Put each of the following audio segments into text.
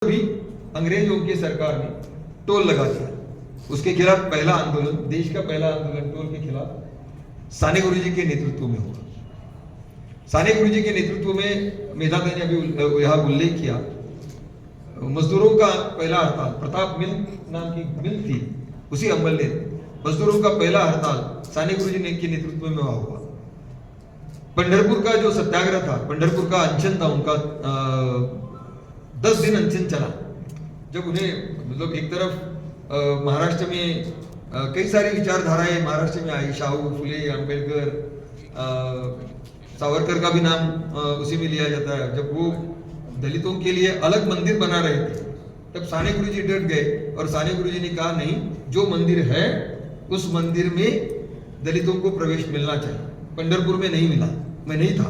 भी अंग्रेजों की सरकार ने टोल लगा दिया। उसके खिलाफ पहला आंदोलन, देश का पहला आंदोलन टोल के खिलाफ साने गुरुजी के नेतृत्व में हुआ। साने गुरुजी के नेतृत्व में मेधाता ने अभी यहाँ उल्लेख किया, मजदूरों का पहला हड़ताल, प्रताप मिल नाम की मिल थी, उसी अम्बल ने मजदूरों का पहला हड़ताल साने गुरुजी ने के नेतृत्व में हुआ। पंढरपुर का जो सत्याग्रह था, पंढरपुर का अनशन था उनका, 10 दिन अनशन चला। जब उन्हें मतलब एक तरफ महाराष्ट्र में कई सारी विचारधाराएं महाराष्ट्र में आई, शाहू फुले, अंबेडकर, सावरकर का भी नाम उसी में लिया जाता है। जब वो दलितों के लिए अलग मंदिर बना रहे थे, तब साने गुरुजी डट गए और साने गुरुजी ने कहा नहीं, जो मंदिर है उस मंदिर में दलितों को प्रवेश मिलना चाहिए। पंढरपुर में नहीं मिला, मैं नहीं था।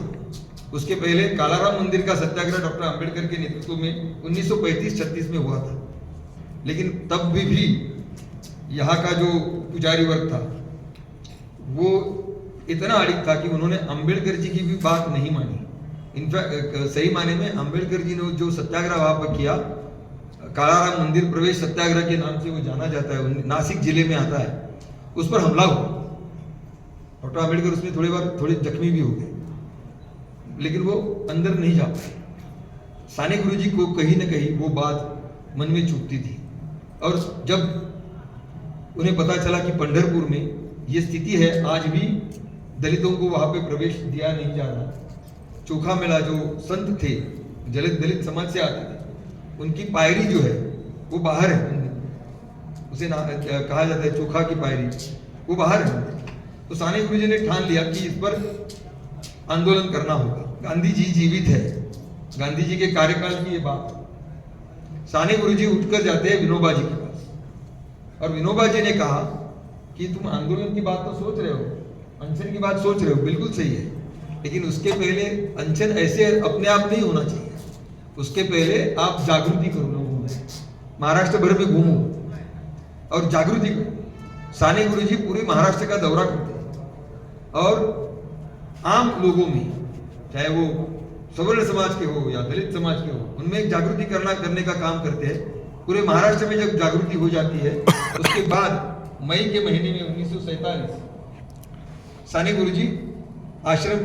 उसके पहले कालाराम मंदिर का सत्याग्रह डॉक्टर अंबेडकर के नेतृत्व में 1935-36 में हुआ था। लेकिन तब भी यहाँ का जो पुजारी वर्ग था वो इतना अड़िग था कि उन्होंने अंबेडकर जी की भी बात नहीं मानी। इनफैक्ट सही माने में अंबेडकर जी ने जो सत्याग्रह वहां पर किया, कालाराम मंदिर प्रवेश सत्याग्रह के नाम से वो जाना जाता है, नासिक जिले में आता है, उस पर हमला हुआ। डॉक्टर अंबेडकर उसमें थोड़े जख्मी भी हो गए, लेकिन वो अंदर नहीं जा पाए। साने गुरुजी को कहीं ना कहीं वो बात मन में चुभती थी। और जब उन्हें पता चला कि पंढरपुर में ये स्थिति है, आज भी दलितों को वहां पे प्रवेश दिया नहीं जा रहा। चोखा मेला जो संत थे, दलित समाज से आते थे, उनकी पायरी जो है वो बाहर है, उसे कहा जाता है चोखा की पायरी, वो बाहर है। तो साने गुरुजी ने ठान लिया कि इस पर आंदोलन करना होगा। गांधी जी जीवित है, गांधी जी के कार्यकाल की ये बात। साने गुरुजी उठकर जाते हैं विनोबा जी के पास, और विनोबा जी ने कहा कि तुम आंदोलन की बात तो सोच रहे हो, अनशन की बात सोच रहे हो, बिल्कुल सही है, लेकिन उसके पहले अनशन ऐसे अपने आप नहीं होना चाहिए। उसके पहले आप जागृति करो लोगों में, महाराष्ट्र भर में घूमो और जागृति करो। साने गुरुजी पूरे महाराष्ट्र का दौरा करते हैं और आम लोगों में, चाहे वो सवर्ण समाज के हो या दलित समाज के हो, उनमें एक जागृति करने का काम करते हैं। पूरे महाराष्ट्र में जब जागृति हो जाती है, उसके बाद मई के महीने में 1947 साने गुरुजी आश्रम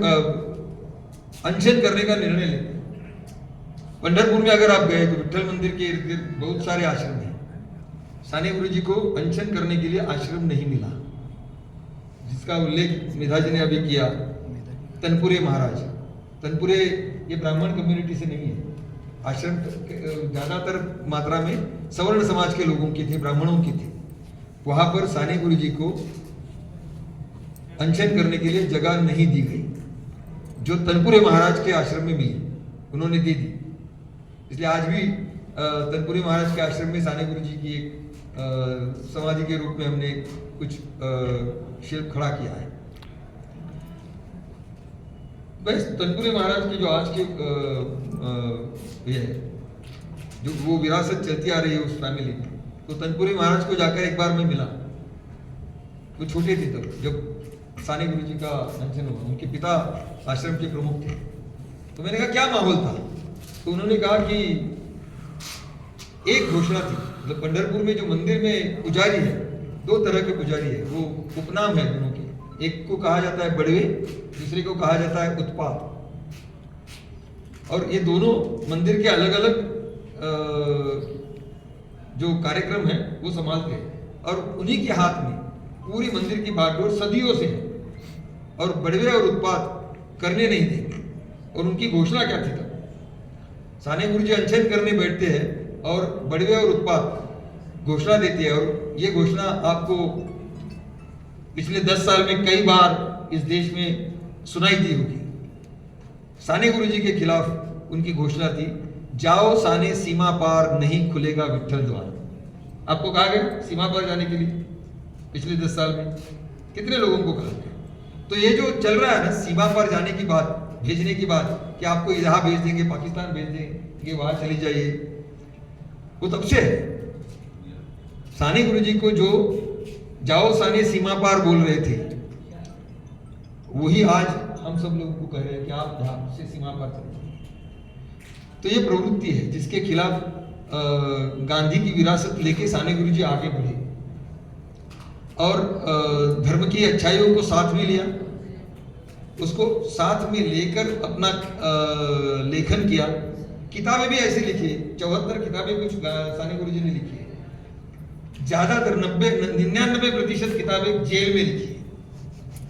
अनशन करने का निर्णय लेते हैं। पंढरपुर में अगर आप गए तो विठ्ठल मंदिर के इर्द गिर्द बहुत सारे आश्रम हैं। साने गुरुजी को अनशन करने के लिए आश्रम नहीं मिला, जिसका उल्लेख मेधा जी ने अभी किया। तनपुरे महाराज, तनपुरे ये ब्राह्मण कम्युनिटी से नहीं है, आश्रम ज्यादातर मात्रा में सवर्ण समाज के लोगों की थी, ब्राह्मणों की थी। वहां पर साने गुरुजी को अनशन करने के लिए जगह नहीं दी गई, जो तनपुरे महाराज के आश्रम में मिली उन्होंने दे दी। इसलिए आज भी तनपुरे महाराज के आश्रम में साने गुरुजी की एक समाधि के रूप में हमने कुछ शिल्प खड़ा किया है। बस तनपुरे महाराज की जो आज की ये है, जो वो विरासत चलती आ रही है उस फैमिली में, तो तनपुरे महाराज को जाकर एक बार मैं मिला। वो छोटे थे तब जब साने गुरुजी का अनशन हुआ, उनके पिता आश्रम के प्रमुख थे। तो मैंने कहा क्या माहौल था, तो उन्होंने कहा कि एक घोषणा थी, मतलब पंढरपुर में जो मंदिर में पुजारी है, 2 तरह के पुजारी है, वो उपनाम है दोनों के। एक को कहा जाता है बड़वे, दूसरे को कहा जाता है उत्पात। और ये दोनों मंदिर के अलग अलग जो कार्यक्रम है वो संभालते हैं, और उन्हीं के हाथ में पूरी मंदिर की बागडोर सदियों से है। और बड़वे और उत्पात करने नहीं देंगे। और उनकी घोषणा क्या थी तब, साने गुरुजी अनशन करने बैठते हैं और बड़वे और उत्पात घोषणा देती है। और ये घोषणा आपको पिछले 10 साल में कई बार इस देश में सुनाई दी होगी। साने गुरुजी के खिलाफ उनकी घोषणा थी, जाओ साने सीमा पार नहीं खुलेगा विठ्ठल द्वार। आपको कहा गया सीमा पार जाने के लिए पिछले 10 साल में कितने लोगों को कहा गया? तो ये जो चल रहा है ना सीमा पार जाने की बात, भेजने की बात, कि आपको यहाँ भेज देंगे, पाकिस्तान भेज देंगे, वहां चली जाइए, वो तब से है। साने गुरुजी को जो जाओ साने सीमा पार बोल रहे थे, वही आज हम सब लोगों को कह रहे हैं कि आप यहाँ से सीमा पार चले। तो ये प्रवृत्ति है जिसके खिलाफ गांधी की विरासत लेके साने गुरुजी आगे बढ़े और धर्म की अच्छाइयों को साथ में लिया, उसको साथ में लेकर अपना लेखन किया। किताबें भी ऐसी लिखी, 74 किताबें कुछ साने गुरुजी ने लिखी है। ज्यादातर 99% किताबें जेल में लिखी है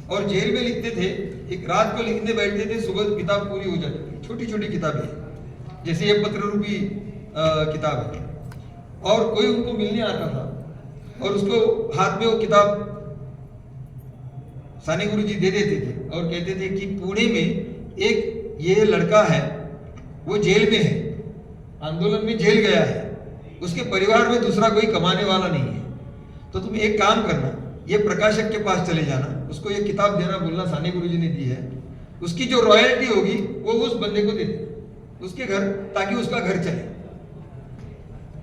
और जेल में लिखते थे, एक रात को लिखने बैठते थे, सुबह किताब पूरी हो जाती थी। छोटी छोटी किताबें, जैसे ये पत्र रूपी किताब है, और कोई उनको मिलने आता था और उसको हाथ में वो किताब साने गुरुजी दे देते थे और कहते थे कि पुणे में एक ये लड़का है, वो जेल में है, आंदोलन में जेल गया है, उसके परिवार में दूसरा कोई कमाने वाला नहीं है, तो तुम एक काम करना, ये प्रकाशक के पास चले जाना, उसको ये किताब देना बोलना। साने गुरुजी ने दी है, उसकी जो रॉयल्टी होगी वो उस बंदे को दे दे उसके घर, ताकि उसका घर चले।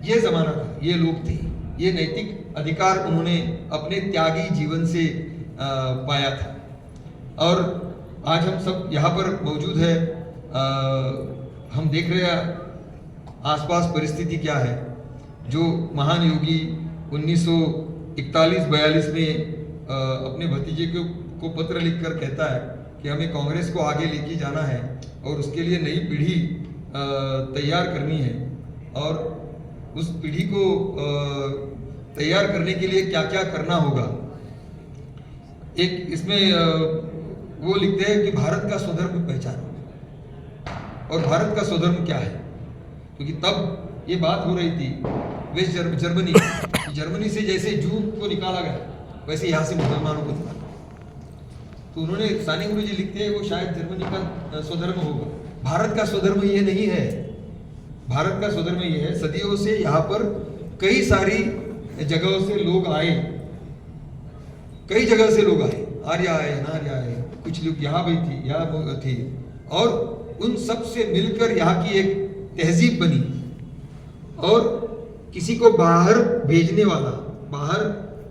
ये जमाना था, ये लोग थे, ये नैतिक अधिकार उन्होंने अपने त्यागी जीवन से पाया था। और आज हम सब यहाँ पर मौजूद है, हम देख रहे हैं आसपास परिस्थिति क्या है। जो महान योगी 1941-42 में अपने भतीजे को पत्र लिखकर कहता है कि हमें कांग्रेस को आगे लेके जाना है और उसके लिए नई पीढ़ी तैयार करनी है, और उस पीढ़ी को तैयार करने के लिए क्या क्या करना होगा। एक इसमें वो लिखते हैं कि भारत का स्वधर्म पहचानो, और भारत का स्वधर्म क्या है, क्योंकि तब ये बात हो रही थी वेस्ट जर्मनी से जैसे जू को निकाला गया वैसे यहाँ से मुसलमानों को निकाला। तो उन्होंने, साने गुरुजी लिखते हैं, वो शायद जर्मनी का स्वधर्म होगा। भारत का स्वधर्म ये नहीं है, भारत का स्वधर्म ये है, सदियों से यहाँ पर कई सारी जगहों से लोग आए, कई जगह से लोग आए, आर्य आए, अनार्य आए, कुछ लोग यहाँ भी थी, यहाँ थे, और उन सब से मिलकर यहाँ की एक तहजीब बनी। और किसी को बाहर भेजने वाला, बाहर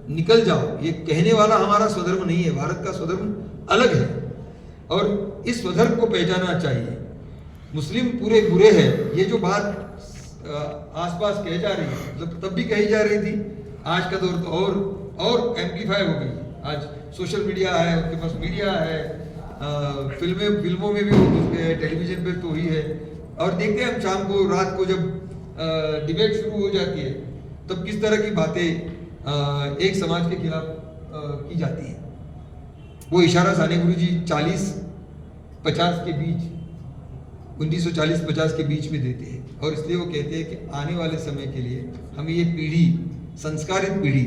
निकल जाओ, ये कहने वाला हमारा स्वधर्म नहीं है, भारत का स्वधर्म अलग है, और इस स्वधर्म को पहचानना चाहिए। मुस्लिम पूरे बुरे हैं, ये जो बात आसपास कही जा रही है, मतलब तब भी कही जा रही थी, आज का दौर तो और एम्पलीफाई हो गई। आज सोशल मीडिया है, उनके पास मीडिया है, फिल्मों में भी वो घुस गए, टेलीविजन पर तो ही है, और देखते हैं हम शाम को, रात को जब डिबेट शुरू हो जाती है, तब किस तरह की बातें एक समाज के खिलाफ की जाती है। वो इशारा साने गुरुजी 40-50 के बीच, 1940-50 के बीच में देते हैं, और इसलिए वो कहते हैं कि आने वाले समय के लिए हमें ये पीढ़ी, संस्कारित पीढ़ी,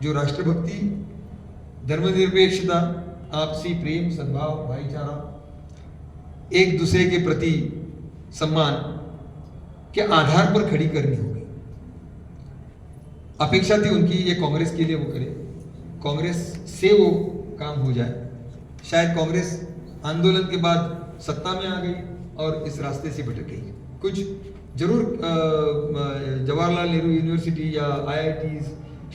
जो राष्ट्रभक्ति, धर्मनिरपेक्षता, आपसी प्रेम, सद्भाव, भाईचारा, एक दूसरे के प्रति सम्मान के आधार पर खड़ी करनी होगी। अपेक्षा थी उनकी, ये कांग्रेस के लिए वो करे, कांग्रेस से वो काम हो जाए। शायद कांग्रेस आंदोलन के बाद सत्ता में आ गई और इस रास्ते से भटक गई। कुछ जरूर जवाहरलाल नेहरू यूनिवर्सिटी या IITs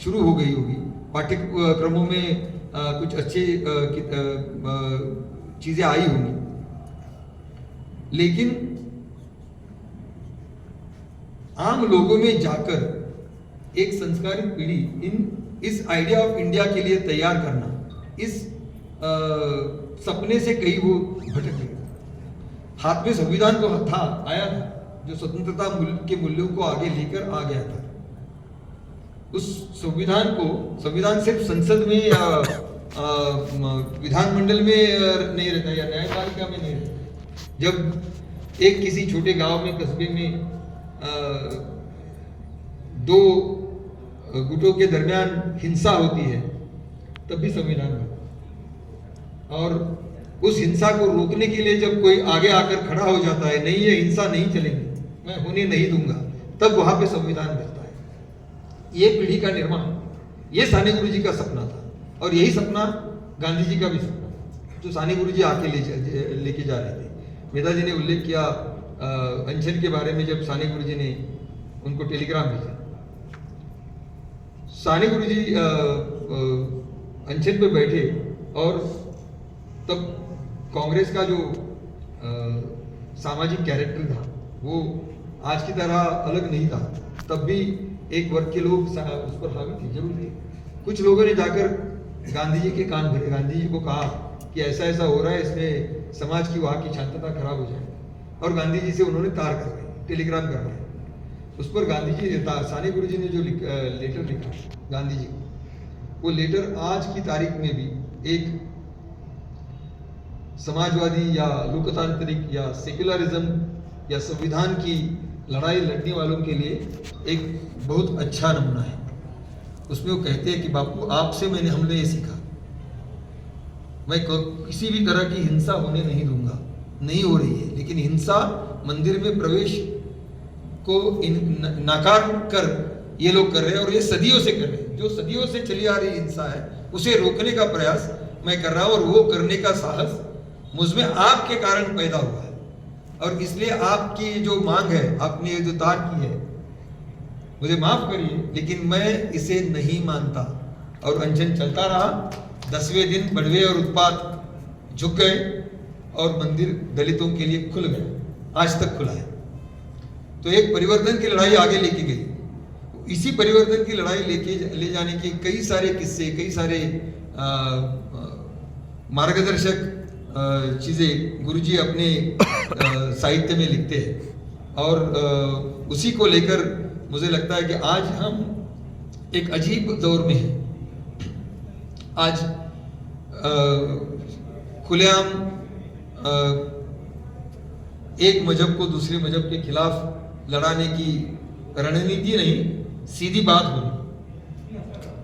शुरू हो गई होगी, पाठ्यक्रमों में कुछ अच्छी चीजें आई होंगी, लेकिन आम लोगों में जाकर एक संस्कारित पीढ़ी इस आइडिया ऑफ इंडिया के लिए तैयार करना, इस सपने से कहीं वो भटक गए। हाथ में संविधान तो था, आया था, जो स्वतंत्रता के मूल्यों को आगे लेकर आ गया था। उस संविधान सिर्फ संसद में या विधानमंडल में नहीं रहता या न्यायपालिका में नहीं रहता। जब एक किसी छोटे गांव में, कस्बे में दो गुटों के दरमियान हिंसा होती है, तब भी संविधान बनता। और उस हिंसा को रोकने के लिए जब कोई आगे आकर खड़ा हो जाता है, नहीं ये हिंसा नहीं चलेगी, मैं होने नहीं दूंगा, तब वहां पे संविधान बनता है। ये पीढ़ी का निर्माण, ये साने गुरुजी का सपना था, और यही सपना गांधी जी का भी सपना था, जो साने गुरुजी आके लेके जा रहे थे। मेधा जी ने उल्लेख किया अनशन के बारे में, जब साने गुरुजी ने उनको टेलीग्राम भेजा। साने गुरुजी अनशन पे बैठे, और तब कांग्रेस का जो सामाजिक कैरेक्टर था वो आज की तरह अलग नहीं था। तब भी एक वर्ग के लोग उस पर हावी थे, जरूर थे। कुछ लोगों ने जाकर गांधी जी के कान भरे, गांधी जी को कहा कि ऐसा ऐसा हो रहा है, इसमें समाज की वहाँ की शांतता खराब हो जाए, और गांधी जी से उन्होंने तार करवाई, टेलीग्राम करवाया। उस पर गांधी जी, साने गुरुजी ने जो लेटर लिखा गांधी जी को, वो लेटर आज की तारीख में भी एक समाजवादी या लोकतांत्रिक या सेक्युलरिज्म या संविधान की लड़ाई लड़ने वालों के लिए एक बहुत अच्छा नमूना है। उसमें वो कहते हैं कि बापू आपसे हमने ये सीखा, मैं किसी भी तरह की हिंसा होने नहीं दूंगा, नहीं हो रही है, लेकिन हिंसा मंदिर में प्रवेश को नाकार कर ये लोग कर रहे हैं, और ये सदियों से कर रहे हैं। जो सदियों से चली आ रही हिंसा है उसे रोकने का प्रयास मैं कर रहा हूं, और वो करने का साहस मुझमें आपके कारण पैदा हुआ है, और इसलिए आपकी जो मांग है, आपने जो तार की है, मुझे माफ करिए, लेकिन मैं इसे नहीं मानता। और अनशन चलता रहा। 10वें दिन बड़वे और उत्पात झुक गए और मंदिर दलितों के लिए खुल गया, आज तक खुला है। तो एक परिवर्तन की लड़ाई आगे लेके गई। इसी परिवर्तन की लड़ाई ले जाने के कई सारे किस्से, कई सारे मार्गदर्शक चीज़ें गुरुजी अपने साहित्य में लिखते हैं, और उसी को लेकर मुझे लगता है कि आज हम एक अजीब दौर में हैं। आज खुलेआम एक मजहब को दूसरे मजहब के खिलाफ लड़ाने की रणनीति नहीं, सीधी बात हो रही,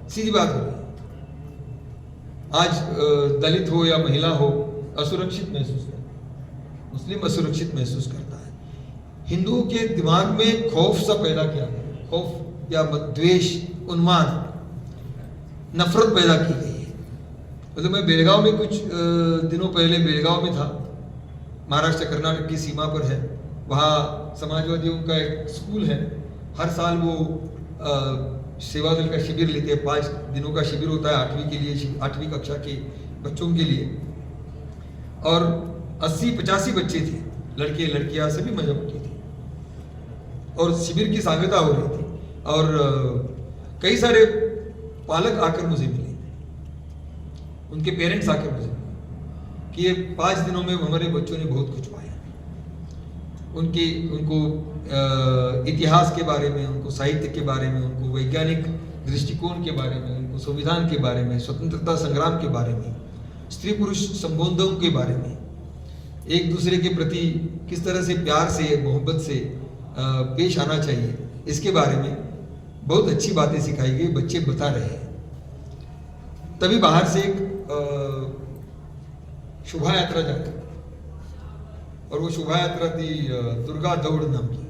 सीधी बात हो रही। आज दलित हो या महिला हो असुरक्षित महसूस करता है, मुस्लिम असुरक्षित महसूस करता है। हिंदुओं के दिमाग में खौफ सा पैदा किया गया, खौफ या द्वेष, उन्माद, नफरत पैदा की गई है। मतलब मैं बेलगांव में कुछ दिनों पहले बेलगांव में था, महाराष्ट्र कर्नाटक की सीमा पर है। वहाँ समाजवादियों का एक स्कूल है, हर साल वो सेवा दल का शिविर लेते हैं। 5 दिनों का शिविर होता है 8वीं के लिए, 8वीं कक्षा के बच्चों के लिए, और 80-85 बच्चे थे, लड़के लड़कियां सभी मजहब के थे, और शिविर की सांगता हो रही थी। और कई सारे पालक आकर मुझे मिले, उनके पेरेंट्स आकर मुझे मिले कि ये 5 दिनों में हमारे बच्चों ने बहुत कुछ पाया। उनको इतिहास के बारे में, उनको साहित्य के बारे में, उनको वैज्ञानिक दृष्टिकोण के बारे में, उनको संविधान के बारे में, स्वतंत्रता संग्राम के बारे में, स्त्री पुरुष संबंधों के बारे में, एक दूसरे के प्रति किस तरह से प्यार से, मोहब्बत से पेश आना चाहिए, इसके बारे में बहुत अच्छी बातें सिखाई गई, बच्चे बता रहे हैं। तभी बाहर से एक शोभा यात्रा जाती, और वो शोभा यात्रा थी दुर्गा दौड़ नाम की।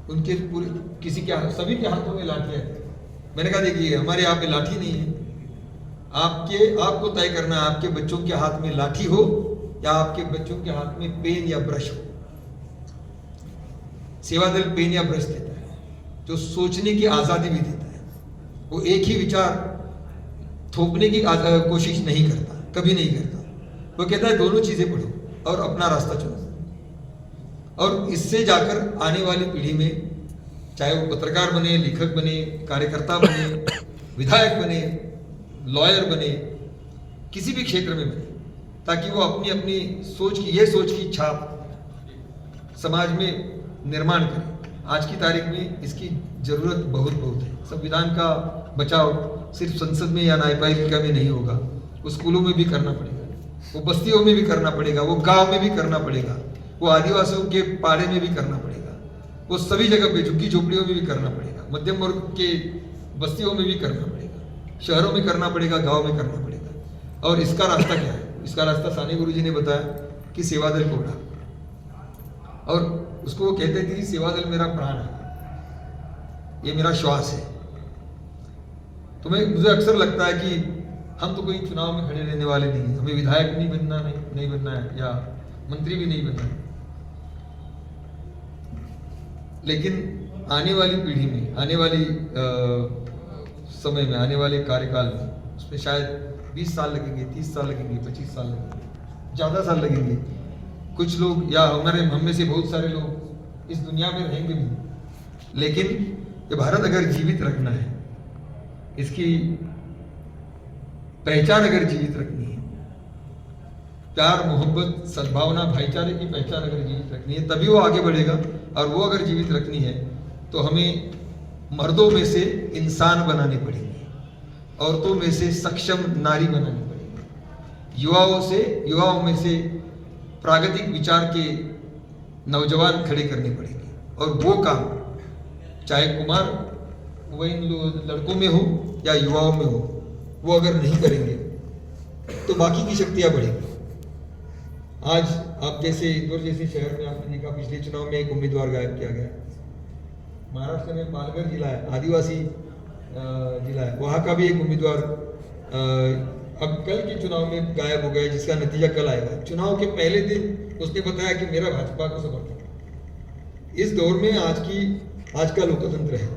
उनके पूरे किसी के सभी के हाथों में लाठियां थी। मैंने कहा देखिए हमारे यहाँ पे लाठी नहीं है, आपको तय करना है, आपके बच्चों के हाथ में लाठी हो या आपके बच्चों के हाथ में पेन या ब्रश हो। सेवा दल पेन या ब्रश देता है, जो सोचने की आजादी भी देता है। वो एक ही विचार थोपने की कोशिश नहीं करता, कभी नहीं करता। वो कहता है दोनों चीजें पढ़ो और अपना रास्ता चुनो, और इससे जाकर आने वाली पीढ़ी में, चाहे वो पत्रकार बने, लेखक बने, कार्यकर्ता बने, विधायक बने, लॉयर बने, किसी भी क्षेत्र में बने, ताकि वो अपनी अपनी सोच की छाप समाज में निर्माण करें। आज की तारीख में इसकी जरूरत बहुत है। संविधान का बचाव सिर्फ संसद में या न्यायपालिका में नहीं होगा, वो स्कूलों में भी करना पड़ेगा, वो बस्तियों में भी करना पड़ेगा, वो गांव में भी करना पड़ेगा, वो आदिवासियों के पाड़े में भी करना पड़ेगा, वो सभी जगह पे झुग्गी झोपड़ियों में भी करना पड़ेगा, मध्यम वर्ग के बस्तियों में भी करना पड़ेगा, शहरों में करना पड़ेगा, गाँव में करना पड़ेगा। और इसका रास्ता क्या है? इसका रास्ता साने गुरुजी ने बताया कि सेवा दल को उठा, और उसको वो कहते थे कि सेवा दल मेरा प्राण है, ये मेरा श्वास है। तो मुझे अक्सर लगता है कि हम तो कोई चुनाव में खड़े रहने वाले नहीं हैं, हमें विधायक नहीं बनना है या मंत्री भी नहीं बनना है, लेकिन आने वाली पीढ़ी में, आने वाली समय में, आने वाले कार्यकाल में, उसमें शायद 20 साल लगेंगे, 30 साल लगेंगे, 25 साल लगेंगे, ज़्यादा साल लगेंगे। कुछ लोग या हम में से बहुत सारे लोग इस दुनिया में रहेंगे भी, लेकिन ये भारत अगर जीवित रखना है, इसकी पहचान अगर जीवित रखनी है, प्यार मोहब्बत सद्भावना भाईचारे की पहचान अगर जीवित रखनी है, तभी वो आगे बढ़ेगा। और वो अगर जीवित रखनी है तो हमें मर्दों में से इंसान बनाने पड़ेंगे, औरतों में से सक्षम नारी बनानी पड़ेगी, युवाओं में से प्रागतिक विचार के नौजवान खड़े करने पड़ेंगे। और वो काम चाहे कुमार वही लड़कों में हो या युवाओं में हो, वो अगर नहीं करेंगे तो बाकी की शक्तियां बढ़ेंगी। आज आप जैसे इंदौर जैसे शहर में आपने देखा पिछले चुनाव में एक उम्मीदवार गायब किया गया। महाराष्ट्र में पालघर जिला है, आदिवासी जिला है, वहाँ का भी एक उम्मीदवार अब कल के चुनाव में गायब हो गया, जिसका नतीजा कल आएगा। चुनाव के पहले दिन उसने बताया कि मेरा भाजपा को समर्थन है। इस दौर में आज का लोकतंत्र है।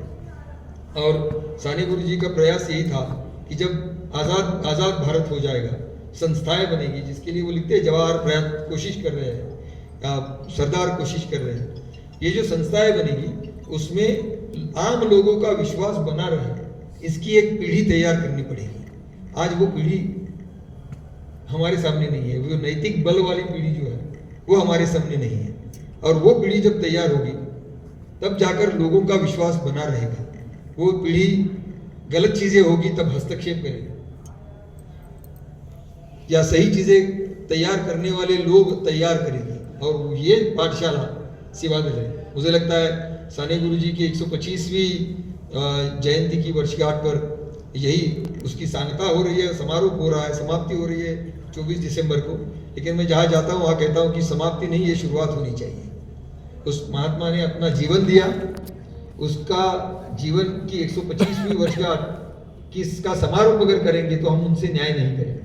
और साने गुरु जी का प्रयास यही था कि जब आज़ाद भारत हो जाएगा, संस्थाएं बनेगी, जिसके लिए वो लिखते हैं जवाहर प्रयास कोशिश कर रहे हैं, सरदार कोशिश कर रहे हैं। ये जो संस्थाएं बनेगी उसमें आम लोगों का विश्वास बना रहे, इसकी एक पीढ़ी तैयार करनी पड़ेगी। आज वो पीढ़ी हमारे सामने नहीं है, वो नैतिक बल वाली पीढ़ी जो है वो हमारे सामने नहीं है। और वो पीढ़ी जब तैयार होगी तब जाकर लोगों का विश्वास बना रहेगा। वो पीढ़ी गलत चीजें होगी तब हस्तक्षेप करेगी, या सही चीजें तैयार करने वाले लोग तैयार करेंगे। और ये पाठशाला सेवादल है। मुझे लगता है साने गुरु जी की 125वीं जयंती की वर्षगांठ पर यही उसकी सांगता हो रही है, समारोह हो रहा है, समाप्ति हो रही है 24 दिसंबर को। लेकिन मैं जहाँ जाता हूँ वहाँ कहता हूँ कि समाप्ति नहीं, ये शुरुआत होनी चाहिए। उस महात्मा ने अपना जीवन दिया, उसका जीवन की 125वीं वर्षगांठ की इसका समारोह अगर करेंगे तो हम उनसे न्याय नहीं करेंगे।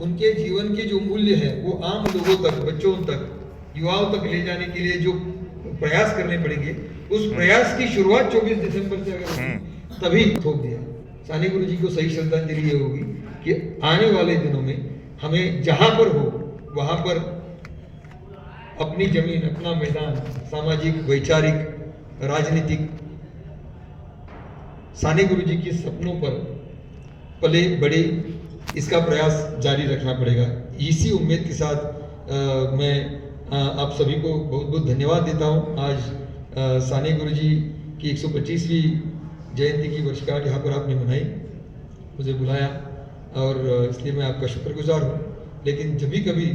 उनके जीवन के जो मूल्य है वो आम लोगों तक, बच्चों तक, युवाओं तक ले जाने के लिए जो प्रयास करने पड़ेंगे, उस प्रयास की शुरुआत 24 दिसंबर से अगर होगी तभी ठोक दिया। साने गुरु जी को सही श्रद्धांजलि ये होगी कि आने वाले दिनों में हमें जहां पर हो वहां पर अपनी जमीन, अपना मैदान, सामाजिक, वैचारिक, राजनीतिक साने गुरु जी के सपनों पर पले बढ़े, इसका प्रयास जारी रखना पड़ेगा। इसी उम्मीद के साथ मैं आप सभी को बहुत बहुत धन्यवाद देता हूँ। आज साने गुरु जी की 125वीं जयंती की वर्षगांठ यहाँ पर आपने मनाई, मुझे बुलाया, और इसलिए मैं आपका शुक्रगुजार हूँ। लेकिन जब भी कभी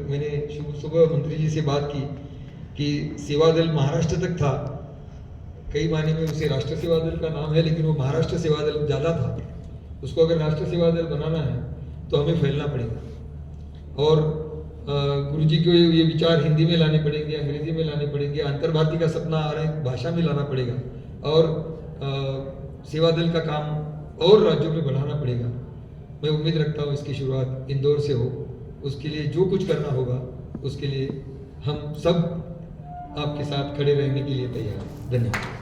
मैंने सुबह मंत्री जी से बात की कि सेवा दल महाराष्ट्र तक था, कई मायने में उसे राष्ट्र सेवा दल का नाम है, लेकिन वो महाराष्ट्र सेवा दल ज़्यादा था। उसको अगर राष्ट्र सेवा दल बनाना है तो हमें फैलना पड़ेगा। और गुरु जी को ये विचार हिंदी में लाने पड़ेंगे, अंग्रेजी में लाने पड़ेंगे, अंतर्भारती का सपना अनेक भाषा में लाना पड़ेगा, और सेवा दल का काम और राज्यों में बढ़ाना पड़ेगा। मैं उम्मीद रखता हूँ इसकी शुरुआत इंदौर से हो। उसके लिए जो कुछ करना होगा उसके लिए हम सब आपके साथ खड़े रहने के लिए तैयार हैं। धन्यवाद।